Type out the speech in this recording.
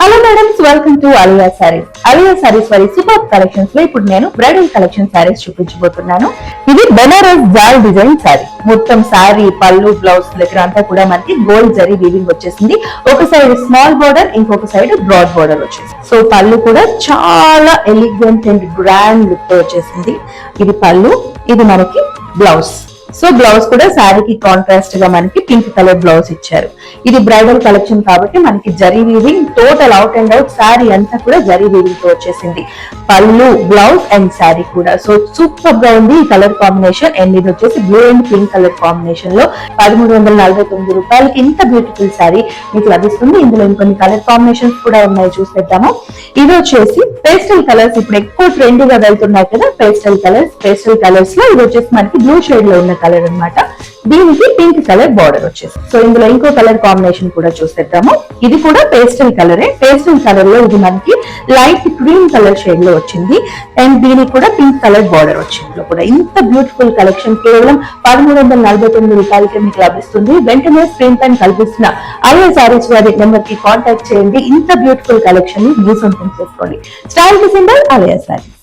Hello madams, welcome to Alia saris. Alia saris వారి super collections లో ఇప్పుడు నేను బ్రైడల్ కలెక్షన్ సారీస్ చూపించబోతున్నాను. ఇది బెనారస్ జాల్ డిజైన్ సారీ. మొత్తం సారీ పళ్ళు బ్లౌజ్ దగ్గర అంతా కూడా మనకి గోల్డ్ జరీ వీవింగ్ వచ్చేసింది. ఒక సైడ్ స్మాల్ బోర్డర్, ఇంకొక సైడ్ బ్రాడ్ బోర్డర్ వచ్చేసింది. సో పళ్ళు కూడా చాలా ఎలిగెంట్ అండ్ గ్రాండ్ లుక్ తో వచ్చేసింది. ఇది పళ్ళు, ఇది మనకి బ్లౌజ్. సో బ్లౌజ్ కూడా శారీకి కాంట్రాస్ట్ గా మనకి పింక్ కలర్ బ్లౌజ్ ఇచ్చారు. ఇది బ్రైడల్ కలెక్షన్ కాబట్టి మనకి zari weaving total out and out sari అంతా కూడా జరీ వీవింగ్ తో వచ్చేసింది. పళ్ళు, బ్లౌజ్ అండ్ శారీ కూడా సో సూపర్ గా ఉంది ఈ కలర్ కాంబినేషన్. అండ్ ఇది వచ్చేసి blue and pink colour combination లో 1349 రూపాయలకి ఇంత బ్యూటిఫుల్ శారీ మీకు లభిస్తుంది. ఇందులో ఇంకొన్ని కలర్ కాంబినేషన్స్ కూడా ఉన్నాయి, చూసేద్దాము. ఇది వచ్చేసి పేస్టల్ కలర్స్, ఇప్పుడు ఎక్కువ ట్రెండ్ గా వెళ్తున్నాయి కదా పేస్టల్ కలర్స్. పేస్టల్ కలర్స్ లో ఇది వచ్చేసి మనకి బ్లూ షేడ్ లో ఉన్న కలర్ అన్నమాట. దీనికి పింక్ కలర్ బార్డర్ వచ్చేసి. సో ఇందులో ఇంకో కలర్ కాంబినేషన్ కూడా చూసేద్దాము. ఇది కూడా పేస్టల్ కలరే. పేస్టల్ కలర్ లో ఇది మనకి లైట్ క్రీమ్ కలర్ షేడ్ లో వచ్చింది. అండ్ దీనికి కూడా పింక్ కలర్ బార్డర్ వచ్చింది. కూడా ఇంత బ్యూటిఫుల్ కలెక్షన్ కేవలం 1349 రూపాయలకి మీకు లభిస్తుంది. వెంటనే స్క్రీన్ పైన కల్పిస్తున్న అలియా సారీస్ వారి నెంబర్ కి కాంటాక్ట్ చేయండి. ఇంత బ్యూటిఫుల్ కలెక్షన్ ని మీ సొంతం చేసుకోండి. స్టైల్ కి సింబల్ అలియా సారీస్.